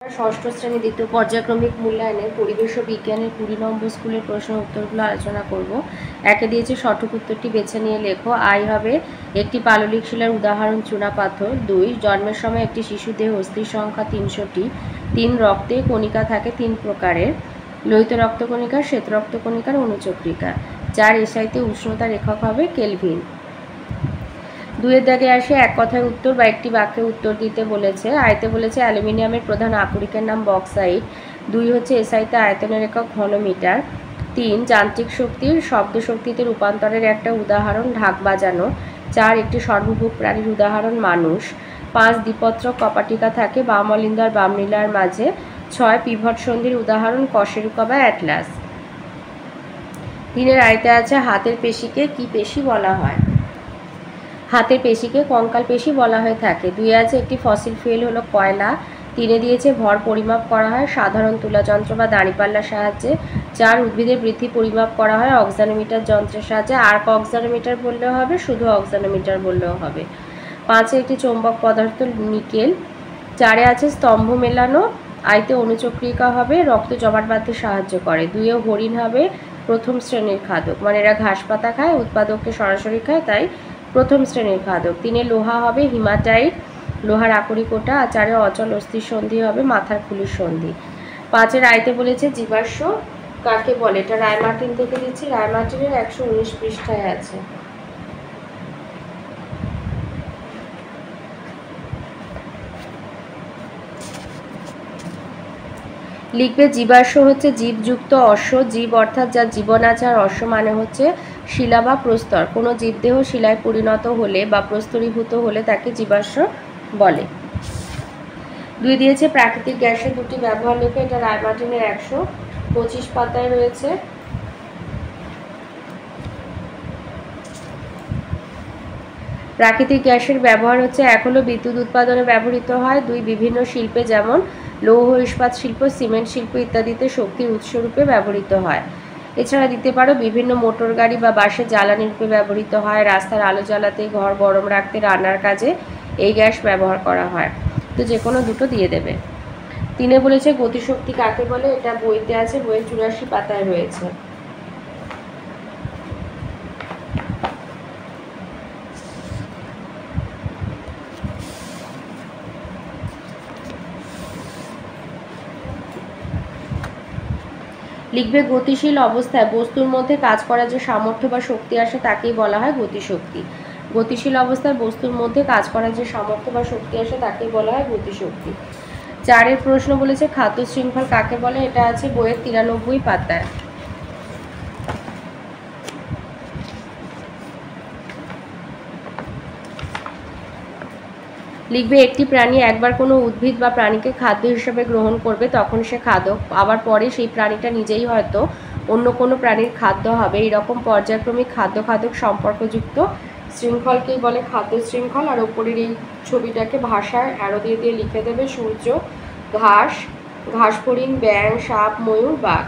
ষষ্ঠ শ্রেণী দ্বিতীয় পর্যায়ক্রমিক মূল্যায়নের পরিবেশ ও বিজ্ঞানের 20 নম্বর স্কুলের প্রশ্ন উত্তরগুলো আলোচনা করব। একে দিয়েছে সঠিক উত্তরটি বেছে নিয়ে লেখো। আই হবে একটি পাললিক শিলার উদাহরণ চুনাপাথর। 2 জন্মের সময় একটি শিশু দেহে অস্থির সংখ্যা 300টি। 3 রক্তে কণিকা থাকে 3 প্রকারের, লোহিত রক্তকণিকা, শ্বেত রক্তকণিকার অনুচক্রিকা। 4 এসআইতে উষ্ণতার একক হবে কেলভিন। 2 দাগে আসে এক কথায় উত্তর বা একটি বাক্যে উত্তর দিতে বলেছে। আয়তে বলেছে অ্যালুমিনিয়ামের প্রধান আকরিকের নাম বক্সাইট। 2 হচ্ছে এসআইতে আয়তনের একক ঘনমিটার। 3 যান্ত্রিক শক্তির শব্দ শক্তিতে রূপান্তরের একটা উদাহরণ ঢাক বাজানো। 4 একটি সর্বভুক প্রাণীর উদাহরণ মানুষ। 5 দ্বিপত্রক কপাটিকা থাকে বাম অলিন্দ আর বাম নীলার মাঝে। 6 পিভট সন্ধির উদাহরণ কশেরুকা বা অ্যাটলাস। 3 আয়তে আছে হাতের পেশিকে কি পেশি বলা হয়? হাতের পেশিকে কঙ্কাল পেশি বলা হয়ে থাকে। 2 আছে একটি ফসিল ফুয়েল হলো কয়লা। 3 দিয়েছে ভর পরিমাপ করা হয় সাধারণ তুলাযন্ত্র বা দাঁড়িপাল্লার সাহায্যে। 4 উদ্ভিদের বৃদ্ধি পরিমাপ করা হয় অক্সানোমিটার যন্ত্রের সাহায্যে। আর অক্সানোমিটার বললেও হবে, শুধু অক্সানোমিটার বললেও হবে। 5 একটি চৌম্বক পদার্থ নিকেল। 4 আছে স্তম্ভ মেলানো। আয়তে অনুচক্রিকা হবে রক্ত জমাট বাঁধতে সাহায্য করে। 2 হরিণ হবে প্রথম শ্রেণীর খাদক, মানে এরা ঘাস পাতা খায়, উৎপাদককে সরাসরি খায়, তাই প্রথম শ্রেণীর খাদক। 3 লোহা হবে হিমাটাইট, লোহার আকরিক ওটা। আর 4 অচল অস্থির সন্ধি হবে মাথার খুলির সন্ধি। 5 আয়তে বলেছে জীবাশ্ম কাকে বলে? এটা রায়মার্টিন থেকে দিচ্ছি, রায়মার্টিনের 119 পৃষ্ঠায় আছে। লিখবে জীবাশ্ম হচ্ছে জীবযুক্ত অশ্ব, জীব অর্থাৎ যার জীবন আছে, আর অশ্ব মানে হচ্ছে শিলা বা প্রস্তর। কোনো জীবদেহ শিলায় পরিণত হলে বা প্রস্তরীভূত হলে তাকে জীবাশ্ম বলে। 2 দিয়েছে প্রাকৃতিক গ্যাসের 2টি ব্যবহার লেখো। এটা রায়মার্টিনের 125 পাতায় রয়েছে। প্রাকৃতিক গ্যাসের ব্যবহার হচ্ছে 1 হলো বিদ্যুৎ উৎপাদনে ব্যবহৃত হয়। 2 বিভিন্ন শিল্পে যেমন লৌহ ইস্পাত শিল্প, সিমেন্ট শিল্প ইত্যাদিতে শক্তির উৎসরূপে ব্যবহৃত হয়। এছাড়া দিতে পারো বিভিন্ন মোটর গাড়ি বা বাসে জ্বালানি রূপে ব্যবহৃত হয়। রাস্তার আলো জ্বালাতে, ঘর গরম রাখতে, রান্নার কাজে এই গ্যাস ব্যবহার করা হয়। তো যে কোনো দুটো দিয়ে দেবে। 3 বলেছে গতিশক্তি কাকে বলে? এটা বইতে আছে, বইয়ের 84 পাতায় রয়েছে। লিখবে গতিশীল অবস্থায় বস্তুর মধ্যে কাজ করার যে সামর্থ্য বা শক্তি আসে তাকেই বলা হয় গতিশক্তি। গতিশীল অবস্থায় বস্তুর মধ্যে কাজ করার যে সামর্থ্য বা শক্তি আসে তাকেই বলা হয় গতিশক্তি। 4 প্রশ্ন বলেছে খাদ্য শৃঙ্খল কাকে বলে? এটা আছে বইয়ের 93 পাতায়। লিখবে একটি প্রাণী একবার কোনো উদ্ভিদ বা প্রাণীকে খাদ্য হিসেবে গ্রহণ করবে তখন সে খাদক, আবার পরে সেই প্রাণীটা নিজেই হয়তো অন্য কোনো প্রাণীর খাদ্য হবে। এইরকম পর্যায়ক্রমিক খাদ্য খাদক সম্পর্কযুক্ত শৃঙ্খলকেই বলে খাদ্য শৃঙ্খল। আর ওপরের এই ছবিটাকে ভাষায় অ্যারো দিয়ে দিয়ে লিখে দেবে। সূর্য, ঘাস, ঘাস ফড়িং, ব্যাঙ, সাপ, ময়ূর, বাঘ।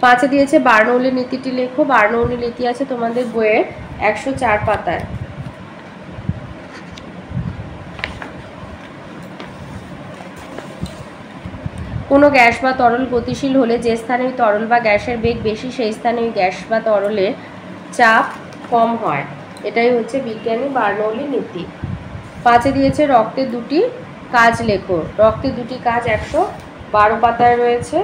5 দিয়েছে বার্নৌলি নীতিটি লেখো। বার্নৌলি নীতি আছে তোমাদের বইয়ের 104 পাতায়। কোনো গ্যাস বা তরল গতিশীল হলে যে স্থানে ওই তরল বা গ্যাসের বেগ বেশি সেই স্থানে ওই গ্যাস বা তরলের চাপ কম হয়। এটাই হচ্ছে বিজ্ঞানী বার্নৌলি নীতি। 5 দিয়েছে রক্তের 2টি কাজ লেখো। রক্তের 2টি কাজ 112 পাতায় রয়েছে।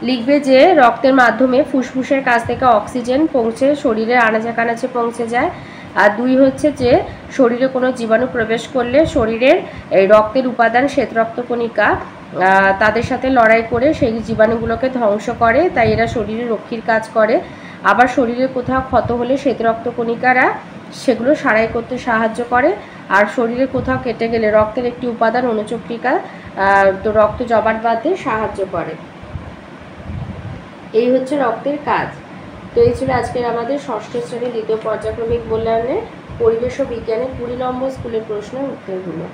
লিখবে যে রক্তের মাধ্যমে ফুসফুসের কাছ থেকে অক্সিজেন পৌঁছে শরীরের আনাচে কানাচে পৌঁছে যায়। আর 2 হচ্ছে যে শরীরে কোনো জীবাণু প্রবেশ করলে শরীরের এই রক্তের উপাদান শ্বেত রক্তকণিকা তাদের সাথে লড়াই করে সেই জীবাণুগুলোকে ধ্বংস করে, তাই এরা শরীরে রক্ষীর কাজ করে। আবার শরীরে কোথাও ক্ষত হলে শ্বেত রক্তকণিকারা সেগুলো সারাই করতে সাহায্য করে। আর শরীরে কোথাও কেটে গেলে রক্তের একটি উপাদান অনুচক্রিকা তো রক্ত জমাট বাঁধতে সাহায্য করে। এই হচ্ছে রক্তের কাজ। তো এই ছিল আজকের আমাদের ষষ্ঠ শ্রেণীর দ্বিতীয় পর্যায়ক্রমিক মূল্যায়নের পরিবেশ ও বিজ্ঞানের 20 নম্বর স্কুলের প্রশ্নের উত্তরগুলো।